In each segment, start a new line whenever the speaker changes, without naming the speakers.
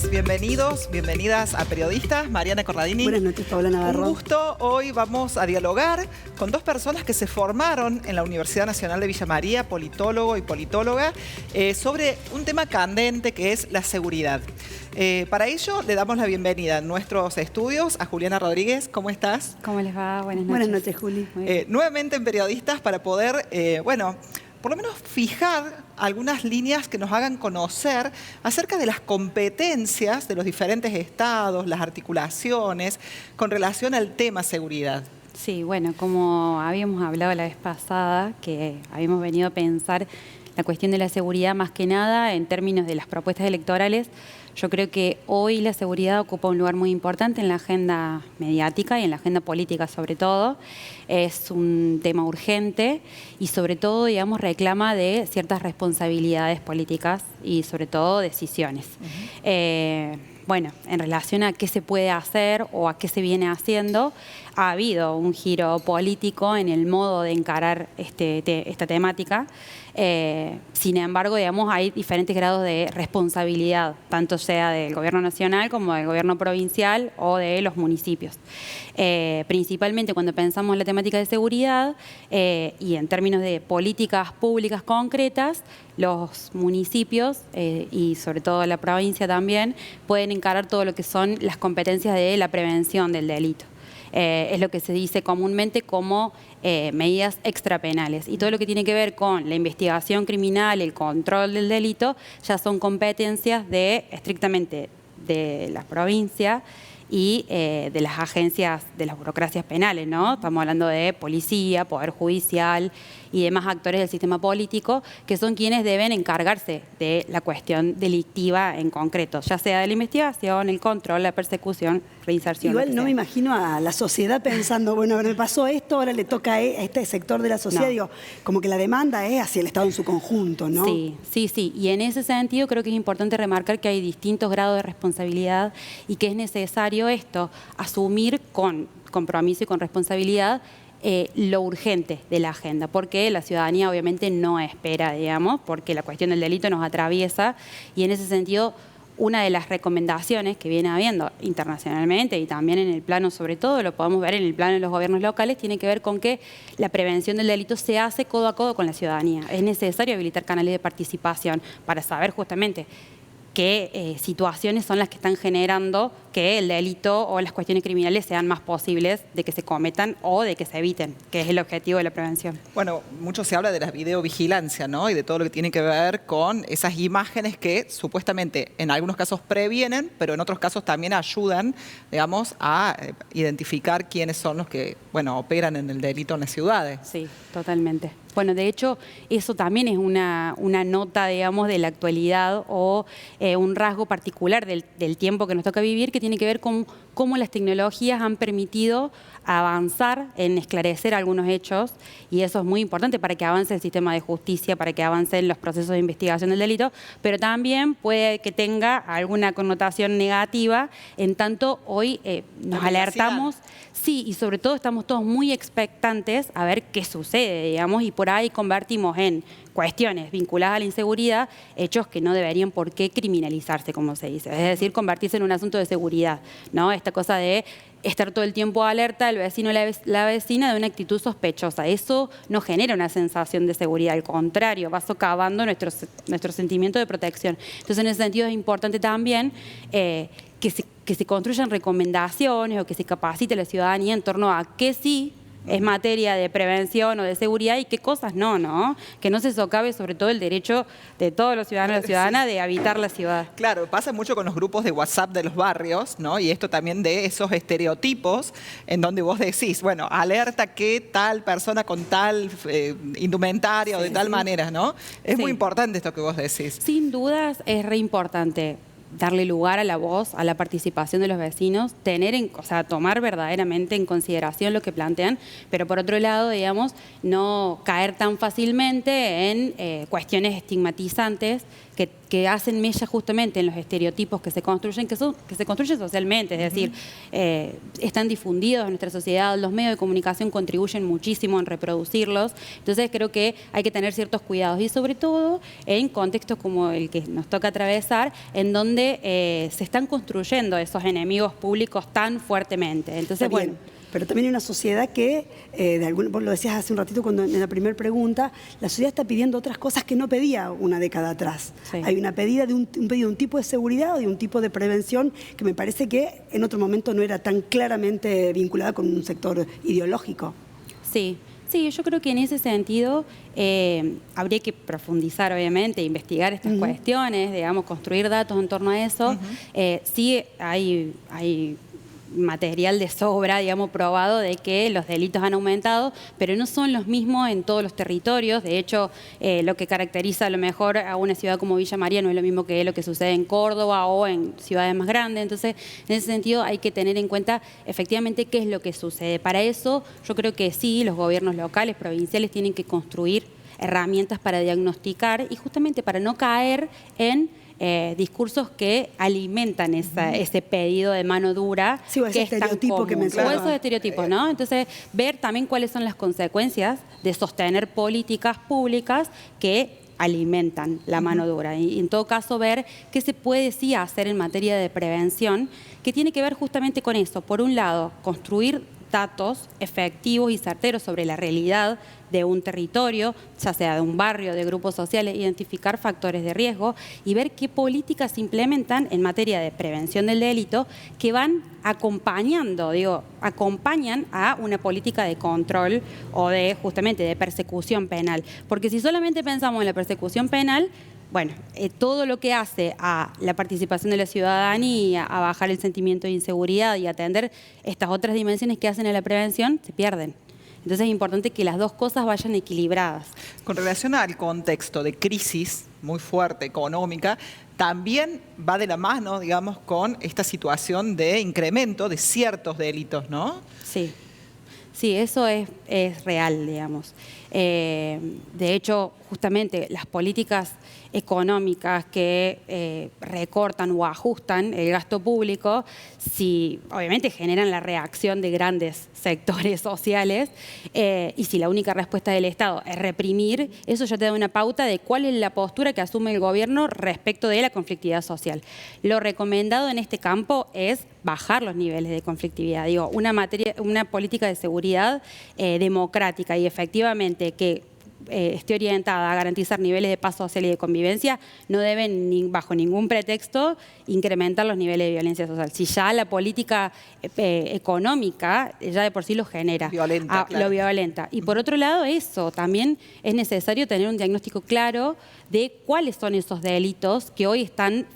noches, bienvenidos, bienvenidas a Periodistas. Mariana Corradini.
Buenas noches, Paola Navarro.
Un gusto. Hoy vamos a dialogar con dos personas que se formaron en la Universidad Nacional de Villa María, politólogo y politóloga, sobre un tema candente que es la seguridad. Para ello le damos la bienvenida en nuestros estudios a Juliana Rodríguez. ¿Cómo estás?
¿Cómo les va? Buenas noches.
Buenas noches, Juli.
Nuevamente en Periodistas para poder, por lo menos fijar algunas líneas que nos hagan conocer acerca de las competencias de los diferentes estados, las articulaciones, con relación al tema seguridad.
Sí, bueno, como habíamos hablado la vez pasada, que habíamos venido a pensar la cuestión de la seguridad más que nada en términos de las propuestas electorales. Yo creo que hoy la seguridad ocupa un lugar muy importante en la agenda mediática y en la agenda política sobre todo. Es un tema urgente y sobre todo, digamos, reclama de ciertas responsabilidades políticas y sobre todo decisiones. Bueno, en relación a qué se puede hacer o a qué se viene haciendo, ha habido un giro político en el modo de encarar esta temática. Sin embargo, digamos, hay diferentes grados de responsabilidad, tanto sea del gobierno nacional como del gobierno provincial o de los municipios. Principalmente cuando pensamos en la temática de seguridad y en términos de políticas públicas concretas, los municipios y sobre todo la provincia también pueden encarar todo lo que son las competencias de la prevención del delito. Es lo que se dice comúnmente como medidas extrapenales. Y todo lo que tiene que ver con la investigación criminal, el control del delito, ya son competencias estrictamente de la provincia y de las agencias, de las burocracias penales, ¿no? Estamos hablando de policía, poder judicial y demás actores del sistema político, que son quienes deben encargarse de la cuestión delictiva en concreto, ya sea de la investigación, el control, la persecución, reinserción.
Igual no me imagino a la sociedad pensando, bueno, a ver, me pasó esto, ahora le toca a este sector de la sociedad. No. Digo, como que la demanda es hacia el Estado en su conjunto, ¿no?
Sí. Y en ese sentido creo que es importante remarcar que hay distintos grados de responsabilidad y que es necesario asumir con compromiso y con responsabilidad lo urgente de la agenda, porque la ciudadanía obviamente no espera, digamos, porque la cuestión del delito nos atraviesa y en ese sentido una de las recomendaciones que viene habiendo internacionalmente y también en el plano, sobre todo, lo podemos ver en el plano de los gobiernos locales, tiene que ver con que la prevención del delito se hace codo a codo con la ciudadanía. Es necesario habilitar canales de participación para saber justamente qué situaciones son las que están generando que el delito o las cuestiones criminales sean más posibles de que se cometan o de que se eviten, que es el objetivo de la prevención.
Bueno, mucho se habla de la videovigilancia, ¿no? Y de todo lo que tiene que ver con esas imágenes que supuestamente en algunos casos previenen, pero en otros casos también ayudan, digamos, a identificar quiénes son los que, operan en el delito en las ciudades.
Sí, totalmente. Bueno, de hecho, eso también es una nota, digamos, de la actualidad o un rasgo particular del tiempo que nos toca vivir, que tiene que ver con cómo las tecnologías han permitido avanzar en esclarecer algunos hechos, y eso es muy importante para que avance el sistema de justicia, para que avancen los procesos de investigación del delito, pero también puede que tenga alguna connotación negativa, en tanto hoy nos alertamos. Sí, y sobre todo estamos todos muy expectantes a ver qué sucede, digamos, y por ahí convertimos en cuestiones vinculadas a la inseguridad hechos que no deberían por qué criminalizarse, como se dice. Es decir, convertirse en un asunto de seguridad, ¿no? Esta cosa de estar todo el tiempo alerta el vecino o la vecina de una actitud sospechosa. Eso no genera una sensación de seguridad, al contrario, va socavando nuestro sentimiento de protección. Entonces, en ese sentido es importante también que se construyan recomendaciones o que se capacite a la ciudadanía en torno a qué sí es materia de prevención o de seguridad y qué cosas no. Que no se socave sobre todo el derecho de todos los ciudadanos y las ciudadanas de habitar la ciudad.
Claro, pasa mucho con los grupos de WhatsApp de los barrios, ¿no? Y esto también de esos estereotipos en donde vos decís, alerta que tal persona con tal indumentaria o de tal manera, ¿no? Es muy importante esto que vos decís.
Sin dudas es re importante darle lugar a la voz, a la participación de los vecinos, tomar verdaderamente en consideración lo que plantean, pero por otro lado, digamos, no caer tan fácilmente en cuestiones estigmatizantes que que hacen mella justamente en los estereotipos que se construyen, que se construyen socialmente, es decir, están difundidos en nuestra sociedad, los medios de comunicación contribuyen muchísimo en reproducirlos, entonces creo que hay que tener ciertos cuidados y sobre todo en contextos como el que nos toca atravesar, en donde se están construyendo esos enemigos públicos tan fuertemente. Entonces, bueno.
Pero también hay una sociedad que, vos lo decías hace un ratito cuando en la primera pregunta, la sociedad está pidiendo otras cosas que no pedía una década atrás. Sí. Hay una pedida de un pedido de un tipo de seguridad o de un tipo de prevención que me parece que en otro momento no era tan claramente vinculada con un sector ideológico.
Sí. Sí, yo creo que en ese sentido habría que profundizar, obviamente, investigar estas cuestiones, digamos, construir datos en torno a eso. Sí hay material de sobra, digamos, probado de que los delitos han aumentado, pero no son los mismos en todos los territorios. De hecho, lo que caracteriza a lo mejor a una ciudad como Villa María no es lo mismo que lo que sucede en Córdoba o en ciudades más grandes. Entonces, en ese sentido hay que tener en cuenta efectivamente qué es lo que sucede. Para eso, yo creo que sí, los gobiernos locales, provinciales, tienen que construir herramientas para diagnosticar y justamente para no caer en discursos que alimentan ese pedido de mano dura,
sí, o ese
que es tan común.
que mencionaba.
O esos estereotipos, ¿no? Entonces, ver también cuáles son las consecuencias de sostener políticas públicas que alimentan la mano dura. Y en todo caso, ver qué se puede sí hacer en materia de prevención, que tiene que ver justamente con eso. Por un lado, construir datos efectivos y certeros sobre la realidad de un territorio, ya sea de un barrio, de grupos sociales, identificar factores de riesgo y ver qué políticas se implementan en materia de prevención del delito que van acompañando, acompañan a una política de control o de justamente de persecución penal. Porque si solamente pensamos en la persecución penal, bueno, todo lo que hace a la participación de la ciudadanía, a bajar el sentimiento de inseguridad y atender estas otras dimensiones que hacen a la prevención, se pierden. Entonces es importante que las dos cosas vayan equilibradas.
Con relación al contexto de crisis muy fuerte económica, también va de la mano, digamos, con esta situación de incremento de ciertos delitos, ¿no?
Sí. Sí, eso es real, digamos. De hecho, justamente las políticas económicas que recortan o ajustan el gasto público, si obviamente generan la reacción de grandes sectores sociales y si la única respuesta del Estado es reprimir, eso ya te da una pauta de cuál es la postura que asume el gobierno respecto de la conflictividad social. Lo recomendado en este campo es bajar los niveles de conflictividad. Una política de seguridad democrática y efectivamente que esté orientada a garantizar niveles de paz social y de convivencia, no deben bajo ningún pretexto incrementar los niveles de violencia social. Si ya la política económica ya de por sí lo genera,
violenta, claro.
Lo violenta. Y por otro lado, eso también es necesario tener un diagnóstico claro de cuáles son esos delitos que hoy están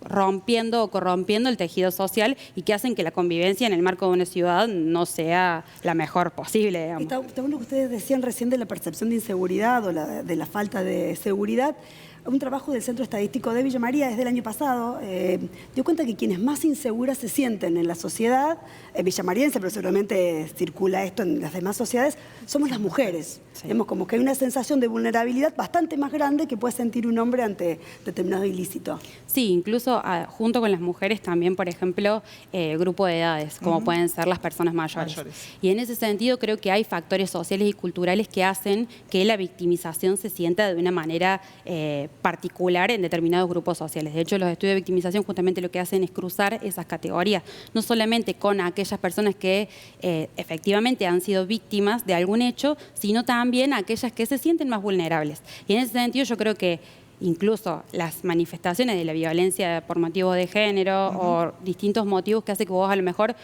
rompiendo o corrompiendo el tejido social y que hacen que la convivencia en el marco de una ciudad no sea la mejor posible, digamos.
Está bueno que ustedes decían recién de la percepción de inseguridad o de la falta de seguridad. Un trabajo del Centro Estadístico de Villa María desde el año pasado dio cuenta que quienes más inseguras se sienten en la sociedad villamariense, pero seguramente circula esto en las demás sociedades, somos las mujeres. Sí. Vemos como que hay una sensación de vulnerabilidad bastante más grande que puede sentir un hombre ante determinado ilícito.
Sí, incluso junto con las mujeres también, por ejemplo, grupo de edades, como pueden ser las personas mayores. Y en ese sentido creo que hay factores sociales y culturales que hacen que la victimización se sienta de una manera particular en determinados grupos sociales. De hecho, los estudios de victimización justamente lo que hacen es cruzar esas categorías, no solamente con aquellas personas que efectivamente han sido víctimas de algún hecho, sino también aquellas que se sienten más vulnerables. Y en ese sentido yo creo que incluso las manifestaciones de la violencia por motivos de género o distintos motivos que hace que vos a lo mejor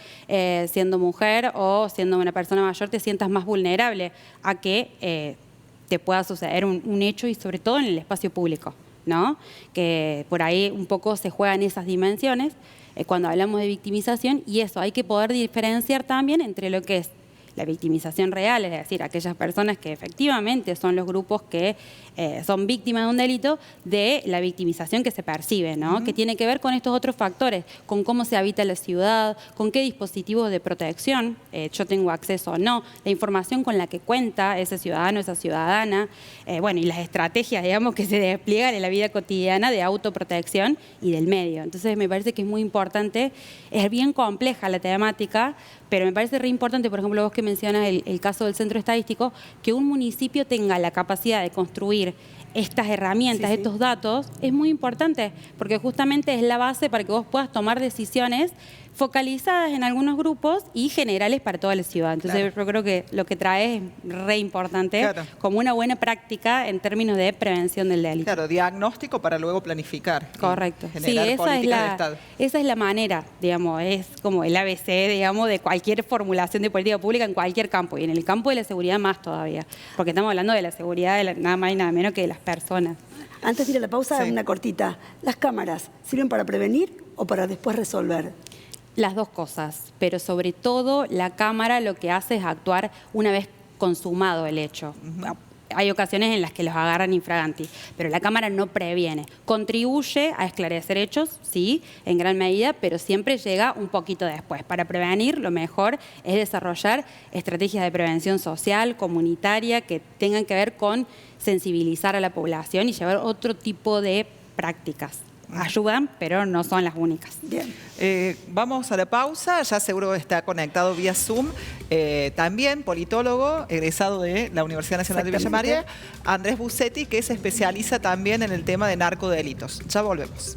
siendo mujer o siendo una persona mayor te sientas más vulnerable a que te pueda suceder un hecho y sobre todo en el espacio público, ¿no? Que por ahí un poco se juegan esas dimensiones cuando hablamos de victimización y eso, hay que poder diferenciar también entre lo que es la victimización real, es decir, aquellas personas que efectivamente son los grupos que son víctimas de un delito, de la victimización que se percibe, ¿no? Que tiene que ver con estos otros factores, con cómo se habita la ciudad, con qué dispositivos de protección yo tengo acceso o no, la información con la que cuenta ese ciudadano, esa ciudadana, bueno, y las estrategias, digamos, que se despliegan en la vida cotidiana de autoprotección y del medio. Entonces, me parece que es muy importante, es bien compleja la temática, pero me parece re importante, por ejemplo, vos que mencionas el caso del centro estadístico, que un municipio tenga la capacidad de construir estas herramientas, estos datos, es muy importante, porque justamente es la base para que vos puedas tomar decisiones focalizadas en algunos grupos y generales para toda la ciudad. Entonces yo creo que lo que trae es re importante, como una buena práctica en términos de prevención del delito.
Claro, diagnóstico para luego planificar.
Correcto.
Generar políticas de Estado.
Esa es la manera, digamos, es como el ABC, digamos, de cualquier formulación de política pública en cualquier campo, y en el campo de la seguridad más todavía, porque estamos hablando de la seguridad de nada más y nada menos que de las personas.
Antes de ir a la pausa, una cortita. ¿Las cámaras sirven para prevenir o para después resolver?
Las dos cosas, pero sobre todo la cámara lo que hace es actuar una vez consumado el hecho. Hay ocasiones en las que los agarran infraganti, pero la cámara no previene. Contribuye a esclarecer hechos, sí, en gran medida, pero siempre llega un poquito después. Para prevenir, lo mejor es desarrollar estrategias de prevención social, comunitaria, que tengan que ver con sensibilizar a la población y llevar otro tipo de prácticas. Ayudan, pero no son las únicas.
Bien.
Vamos a la pausa, ya seguro está conectado vía Zoom. También politólogo, egresado de la Universidad Nacional de Villa María, Andrés Busetti, que se especializa también en el tema de narcodelitos. Ya volvemos.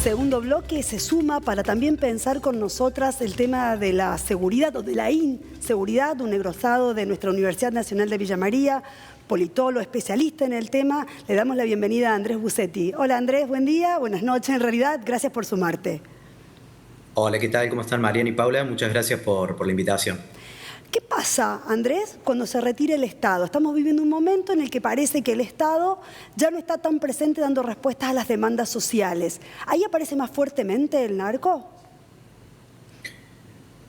Segundo bloque se suma para también pensar con nosotras el tema de la seguridad o de la inseguridad, un egresado de nuestra Universidad Nacional de Villa María, politólogo, especialista en el tema. Le damos la bienvenida a Andrés Busetti. Hola Andrés, buen día, buenas noches en realidad, gracias por sumarte.
Hola, ¿qué tal? ¿Cómo están Mariana y Paula? Muchas gracias por la invitación.
¿Qué pasa, Andrés, cuando se retira el Estado? Estamos viviendo un momento en el que parece que el Estado ya no está tan presente dando respuestas a las demandas sociales. ¿Ahí aparece más fuertemente el narco?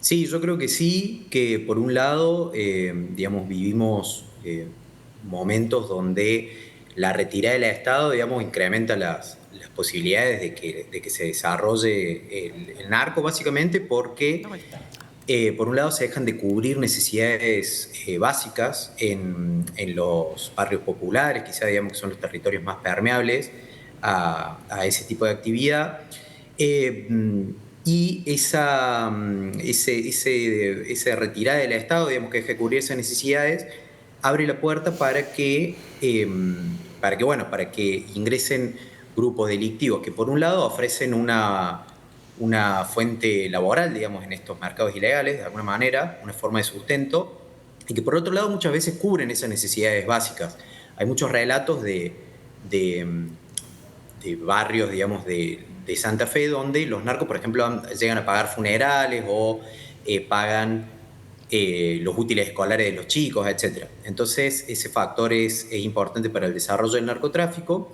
Sí, yo creo que sí, que por un lado, digamos, vivimos momentos donde la retirada del Estado, digamos, incrementa las posibilidades de que se desarrolle el narco, básicamente porque... por un lado se dejan de cubrir necesidades básicas en los barrios populares, quizá digamos que son los territorios más permeables a ese tipo de actividad, y esa retirada del Estado, digamos, que deja de cubrir esas necesidades, abre la puerta para que ingresen grupos delictivos que por un lado ofrecen una fuente laboral, digamos, en estos mercados ilegales, de alguna manera, una forma de sustento, y que por otro lado muchas veces cubren esas necesidades básicas. Hay muchos relatos de barrios, digamos, de Santa Fe, donde los narcos, por ejemplo, llegan a pagar funerales o pagan los útiles escolares de los chicos, etc. Entonces, ese factor es importante para el desarrollo del narcotráfico.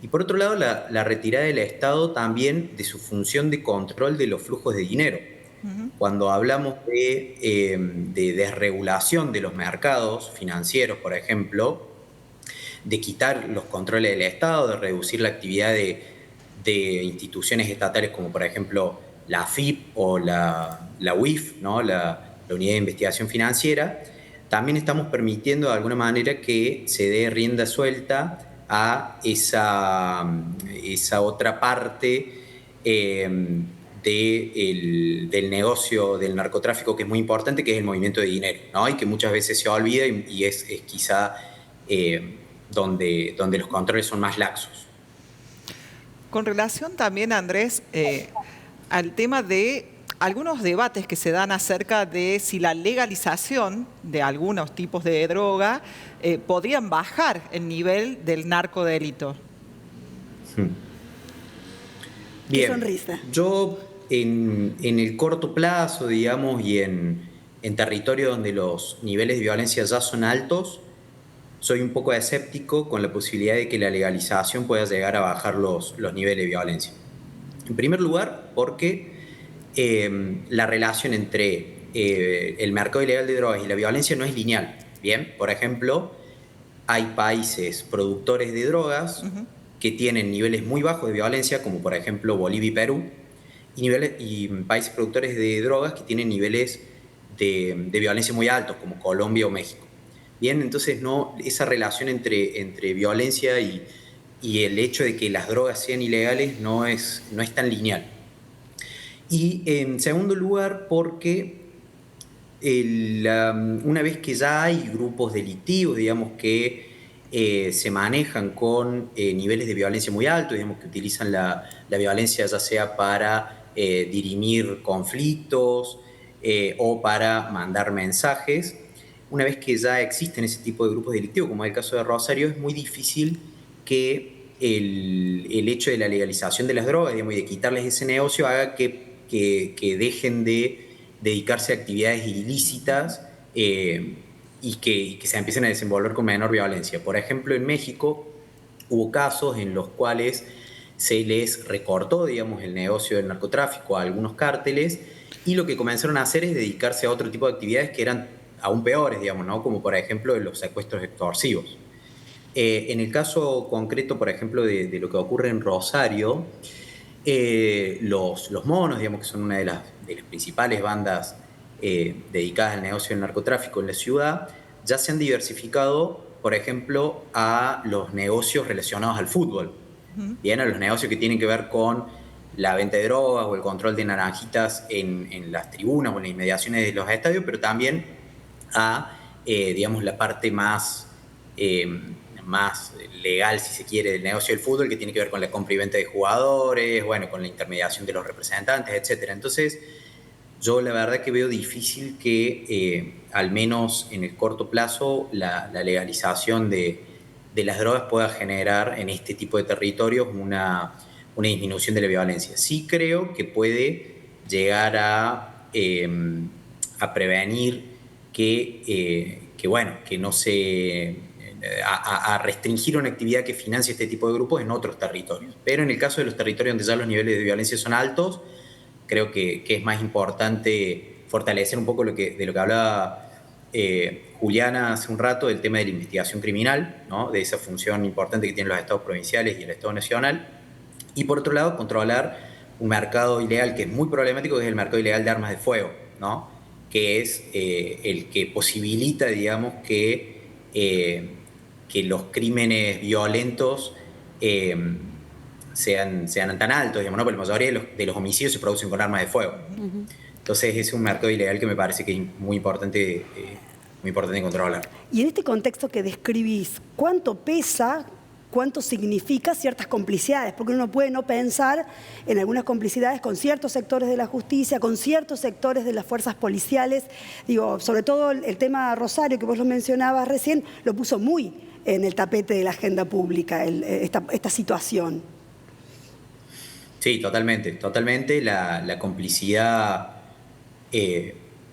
Y por otro lado, la retirada del Estado también de su función de control de los flujos de dinero. Cuando hablamos de desregulación de los mercados financieros, por ejemplo, de quitar los controles del Estado, de reducir la actividad de instituciones estatales como por ejemplo la AFIP o la UIF, ¿no? la Unidad de Investigación Financiera, también estamos permitiendo de alguna manera que se dé rienda suelta a esa otra parte del negocio del narcotráfico que es muy importante, que es el movimiento de dinero, ¿no? Y que muchas veces se olvida y es quizá donde los controles son más laxos.
Con relación también, Andrés, al tema de algunos debates que se dan acerca de si la legalización de algunos tipos de droga podrían bajar el nivel del narcodelito.
Qué
Bien,
sonrisa.
yo en el corto plazo, digamos, y en territorio donde los niveles de violencia ya son altos, soy un poco escéptico con la posibilidad de que la legalización pueda llegar a bajar los niveles de violencia. En primer lugar, porque la relación entre el mercado ilegal de drogas y la violencia no es lineal. Bien, por ejemplo, hay países productores de drogas que tienen niveles muy bajos de violencia, como por ejemplo Bolivia y Perú, y países productores de drogas que tienen niveles de violencia muy altos, como Colombia o México. Bien, entonces no, esa relación entre violencia y el hecho de que las drogas sean ilegales no es tan lineal. Y en segundo lugar, porque una vez que ya hay grupos delictivos, digamos, que se manejan con niveles de violencia muy altos, digamos, que utilizan la violencia ya sea para dirimir conflictos o para mandar mensajes, una vez que ya existen ese tipo de grupos delictivos, como es el caso de Rosario, es muy difícil que el hecho de la legalización de las drogas, digamos, y de quitarles ese negocio haga que dejen de dedicarse a actividades ilícitas y que se empiecen a desenvolver con menor violencia. Por ejemplo, en México hubo casos en los cuales se les recortó, digamos, el negocio del narcotráfico a algunos cárteles y lo que comenzaron a hacer es dedicarse a otro tipo de actividades que eran aún peores, digamos, ¿no? Como por ejemplo los secuestros extorsivos. En el caso concreto, por ejemplo, de lo que ocurre en Rosario, los monos, digamos, que son una de las principales bandas dedicadas al negocio del narcotráfico en la ciudad, ya se han diversificado, por ejemplo, a los negocios relacionados al fútbol. Bien, a los negocios que tienen que ver con la venta de drogas o el control de naranjitas en las tribunas o en las inmediaciones de los estadios, pero también a, digamos, la parte más legal, si se quiere, del negocio del fútbol, que tiene que ver con la compra y venta de jugadores, bueno, con la intermediación de los representantes, etcétera. Entonces, yo la verdad que veo difícil que, al menos en el corto plazo, la legalización de las drogas pueda generar en este tipo de territorios una disminución de la violencia. Sí creo que puede llegar a prevenir que no se a restringir una actividad que financie este tipo de grupos en otros territorios. Pero en el caso de los territorios donde ya los niveles de violencia son altos, creo que es más importante fortalecer un poco de lo que hablaba Juliana hace un rato, del tema de la investigación criminal, ¿no? De esa función importante que tienen los estados provinciales y el Estado nacional. Y por otro lado, controlar un mercado ilegal que es muy problemático, que es el mercado ilegal de armas de fuego, ¿no? Que es el que posibilita, digamos, que los crímenes violentos sean tan altos, digamos, ¿no? Porque la mayoría de los homicidios se producen con armas de fuego. Entonces es un mercado ilegal que me parece que es muy importante controlar.
Y en este contexto que describís, ¿cuánto pesa, cuánto significa ciertas complicidades? Porque uno puede no pensar en algunas complicidades con ciertos sectores de la justicia, con ciertos sectores de las fuerzas policiales. Digo, sobre todo el tema Rosario, que vos lo mencionabas recién, lo puso muy en el tapete de la agenda pública, esta situación.
Sí, totalmente. La complicidad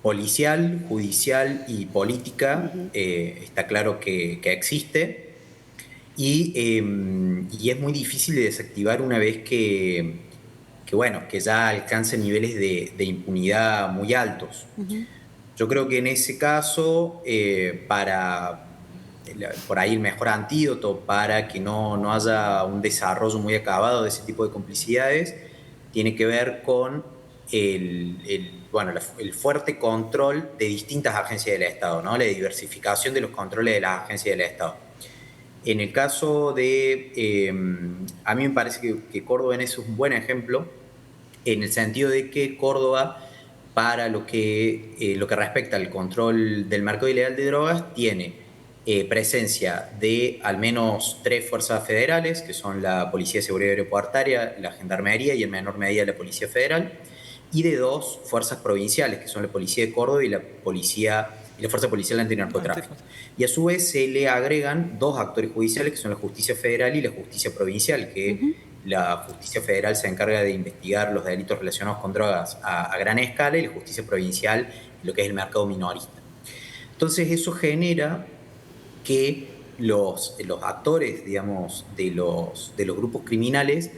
policial, judicial y política está claro que existe y es muy difícil de desactivar una vez que ya alcanza niveles de impunidad muy altos. Yo creo que en ese caso, por ahí el mejor antídoto para que no haya un desarrollo muy acabado de ese tipo de complicidades tiene que ver con el fuerte control de distintas agencias del Estado, ¿no? La diversificación de los controles de las agencias del Estado. En el caso de, a mí me parece que Córdoba en eso es un buen ejemplo, en el sentido de que Córdoba, para lo que respecta al control del mercado ilegal de drogas, tiene presencia de al menos 3 fuerzas federales, que son la Policía de Seguridad Aeroportuaria, la Gendarmería y en menor medida la Policía Federal, y de 2 fuerzas provinciales, que son la Policía de Córdoba y la Fuerza Policial Antinarcotráfico. Y a su vez se le agregan 2 actores judiciales, que son la Justicia Federal y la Justicia Provincial, que la Justicia Federal se encarga de investigar los delitos relacionados con drogas a gran escala y la Justicia Provincial lo que es el mercado minorista. Entonces eso genera que los actores, digamos, de los grupos criminales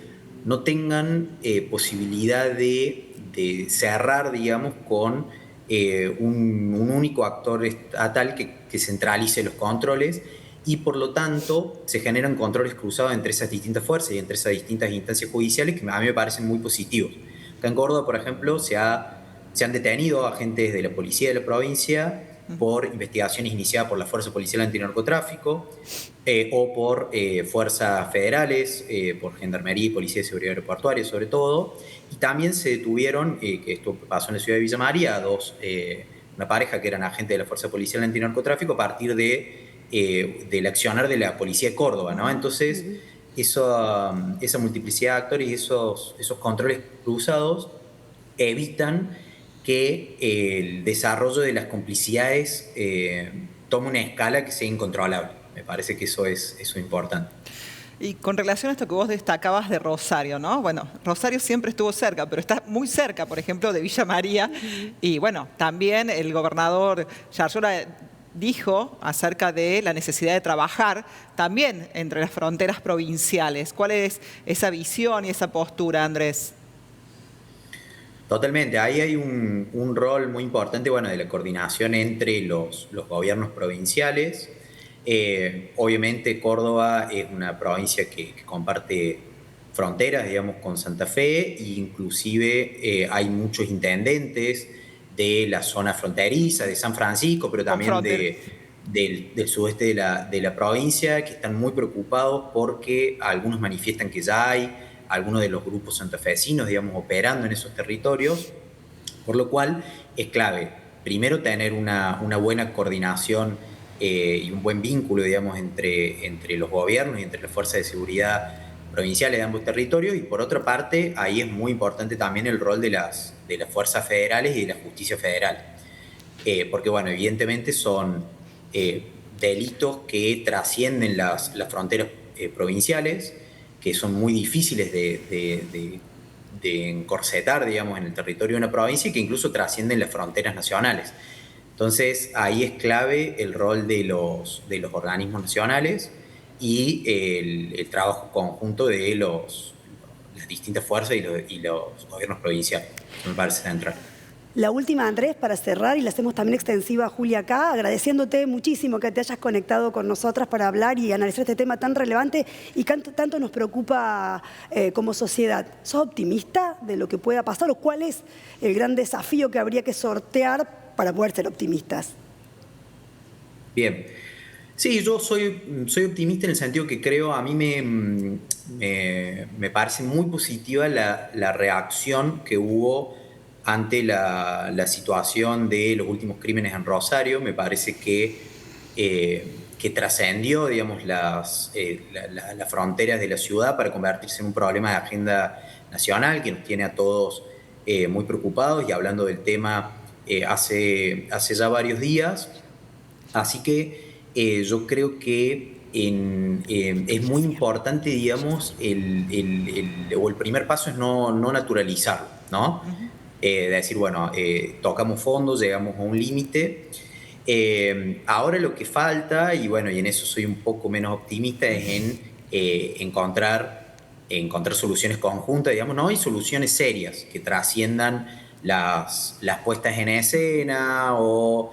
no tengan posibilidad de cerrar, digamos, con un único actor estatal que centralice los controles, y por lo tanto se generan controles cruzados entre esas distintas fuerzas y entre esas distintas instancias judiciales que a mí me parecen muy positivos. Acá en Córdoba, por ejemplo, se han detenido agentes de la policía de la provincia por investigaciones iniciadas por la Fuerza Policial Antinarcotráfico o por fuerzas federales, por Gendarmería y Policía de Seguridad Aeroportuaria sobre todo, y también se detuvieron, que esto pasó en la ciudad de Villa María, una pareja que eran agentes de la Fuerza Policial Antinarcotráfico a partir del accionar de la Policía de Córdoba, ¿no? Entonces, esa multiplicidad de actores y esos controles cruzados evitan que el desarrollo de las complicidades tome una escala que sea incontrolable. Me parece que eso es importante.
Y con relación a esto que vos destacabas de Rosario, ¿no? Bueno, Rosario siempre estuvo cerca, pero está muy cerca, por ejemplo, de Villa María. Y bueno, también el gobernador Yarlora dijo acerca de la necesidad de trabajar también entre las fronteras provinciales. ¿Cuál es esa visión y esa postura, Andrés?
Totalmente, ahí hay un rol muy importante, bueno, de la coordinación entre los gobiernos provinciales. Obviamente Córdoba es una provincia que comparte fronteras, digamos, con Santa Fe, e inclusive hay muchos intendentes de la zona fronteriza, de San Francisco, pero también del sudeste de la provincia, que están muy preocupados porque algunos manifiestan que ya hay algunos de los grupos santafesinos, digamos, operando en esos territorios, por lo cual es clave, primero, tener una buena coordinación y un buen vínculo, digamos, entre los gobiernos y entre las fuerzas de seguridad provinciales de ambos territorios, y por otra parte, ahí es muy importante también el rol de las fuerzas federales y de la justicia federal, porque, bueno, evidentemente son delitos que trascienden las fronteras provinciales, que son muy difíciles de encorsetar, digamos, en el territorio de una provincia, y que incluso trascienden las fronteras nacionales. Entonces, ahí es clave el rol de los organismos nacionales y el trabajo conjunto de las distintas fuerzas y los gobiernos provinciales. Me parece central.
La última, Andrés, para cerrar, y la hacemos también extensiva a Julia acá, agradeciéndote muchísimo que te hayas conectado con nosotras para hablar y analizar este tema tan relevante y que tanto nos preocupa como sociedad. ¿Sos optimista de lo que pueda pasar o cuál es el gran desafío que habría que sortear para poder ser optimistas?
Bien. Sí, yo soy optimista en el sentido que creo, a mí me parece muy positiva la reacción que hubo ante la situación de los últimos crímenes en Rosario. Me parece que trascendió, digamos, las fronteras de la ciudad para convertirse en un problema de agenda nacional que nos tiene a todos muy preocupados y hablando del tema hace ya varios días. Así que yo creo que es muy importante, digamos, el primer paso es no naturalizarlo, ¿no? Decir, bueno, tocamos fondo, llegamos a un límite. Ahora lo que falta, y bueno, y en eso soy un poco menos optimista, es en encontrar soluciones conjuntas, digamos, ¿no? Y soluciones serias que trasciendan las puestas en escena o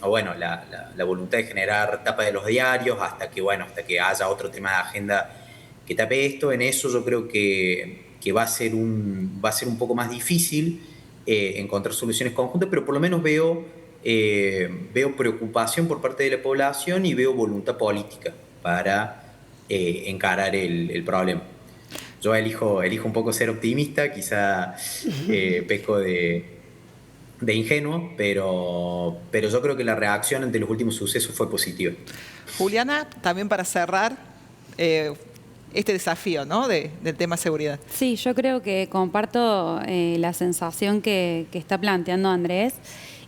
bueno, la voluntad de generar tapas de los diarios hasta que haya otro tema de agenda que tape esto. En eso yo creo que va a ser un poco más difícil encontrar soluciones conjuntas, pero por lo menos veo preocupación por parte de la población y veo voluntad política para encarar el problema. Yo elijo un poco ser optimista, quizá peco de de ingenuo, pero yo creo que la reacción ante los últimos sucesos fue positiva.
Juliana, también para cerrar este desafío, ¿no? del tema seguridad.
Sí, yo creo que comparto la sensación que está planteando Andrés.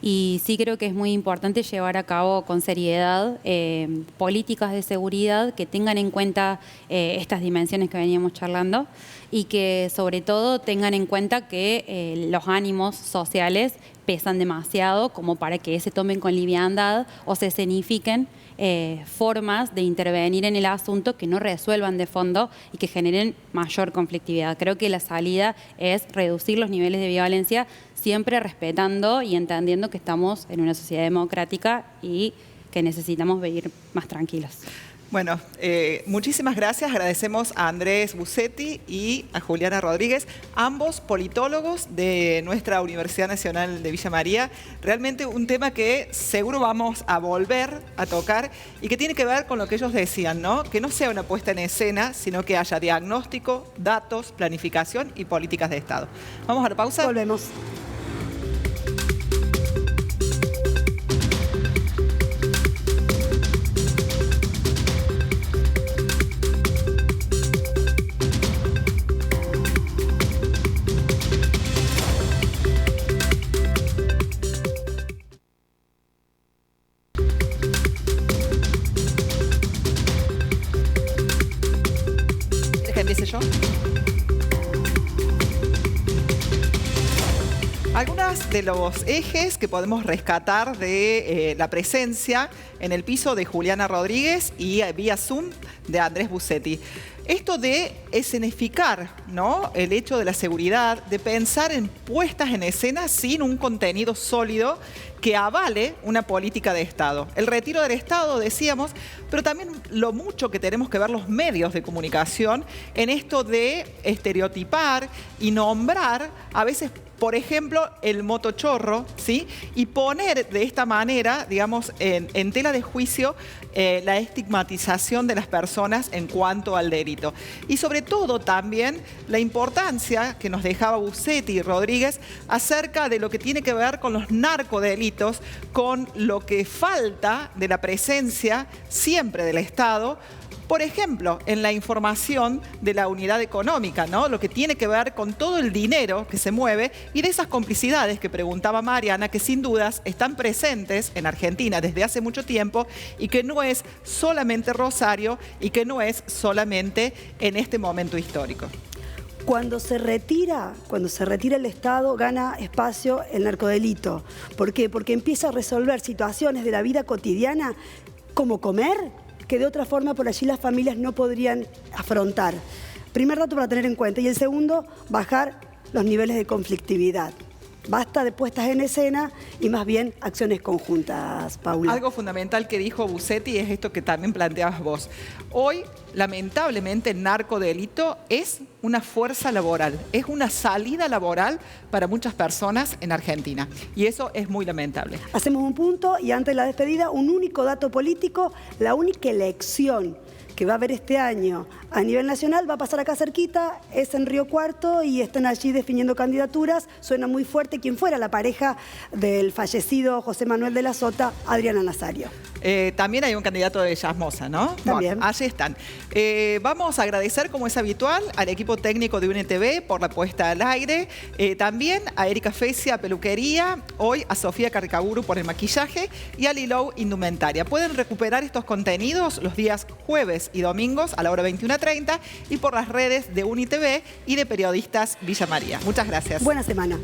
Y sí creo que es muy importante llevar a cabo con seriedad políticas de seguridad que tengan en cuenta estas dimensiones que veníamos charlando y que sobre todo tengan en cuenta que los ánimos sociales pesan demasiado como para que se tomen con liviandad o se escenifiquen formas de intervenir en el asunto que no resuelvan de fondo y que generen mayor conflictividad. Creo que la salida es reducir los niveles de violencia, siempre respetando y entendiendo que estamos en una sociedad democrática y que necesitamos vivir más tranquilos.
Bueno, muchísimas gracias. Agradecemos a Andrés Bussetti y a Juliana Rodríguez, ambos politólogos de nuestra Universidad Nacional de Villa María. Realmente un tema que seguro vamos a volver a tocar y que tiene que ver con lo que ellos decían, ¿no? Que no sea una puesta en escena, sino que haya diagnóstico, datos, planificación y políticas de Estado. Vamos a la pausa.
Volvemos.
Algunos de los ejes que podemos rescatar de la presencia en el piso de Juliana Rodríguez y vía Zoom de Andrés Bussetti. Esto de escenificar, ¿no?, el hecho de la seguridad, de pensar en puestas en escena sin un contenido sólido que avale una política de Estado. El retiro del Estado, decíamos, pero también lo mucho que tenemos que ver los medios de comunicación en esto de estereotipar y nombrar a veces, por ejemplo, el motochorro, ¿sí? Y poner de esta manera, digamos, en tela de juicio la estigmatización de las personas en cuanto al delito. Y sobre todo también la importancia que nos dejaba Bussetti y Rodríguez acerca de lo que tiene que ver con los narcodelitos, con lo que falta de la presencia siempre del Estado, por ejemplo, en la información de la unidad económica, ¿no? Lo que tiene que ver con todo el dinero que se mueve y de esas complicidades que preguntaba Mariana, que sin dudas están presentes en Argentina desde hace mucho tiempo y que no es solamente Rosario y que no es solamente en este momento histórico.
Cuando se retira el Estado, gana espacio el narcodelito. ¿Por qué? Porque empieza a resolver situaciones de la vida cotidiana como comer, que de otra forma por allí las familias no podrían afrontar. Primer dato para tener en cuenta. Y el segundo, bajar los niveles de conflictividad. Basta de puestas en escena y más bien acciones conjuntas, Paula.
Algo fundamental que dijo Bussetti es esto que también planteabas vos. Hoy, lamentablemente, el narcodelito es una fuerza laboral, es una salida laboral para muchas personas en Argentina. Y eso es muy lamentable.
Hacemos un punto y antes de la despedida, un único dato político, la única elección que va a haber este año a nivel nacional va a pasar acá cerquita, es en Río Cuarto y están allí definiendo candidaturas. Suena muy fuerte quien fuera la pareja del fallecido José Manuel de la Sota, Adriana Nazario.
También hay un candidato de Yasmosa, ¿no?
También.
Bueno, allí están. Vamos a agradecer, como es habitual, al equipo técnico de UNTV por la puesta al aire, también a Erika Fecia, peluquería, hoy a Sofía Carcaburu por el maquillaje y a Lilou, indumentaria. Pueden recuperar estos contenidos los días jueves y domingos a la hora 21:30 y por las redes de UNITV y de Periodistas Villa María. Muchas gracias.
Buena semana.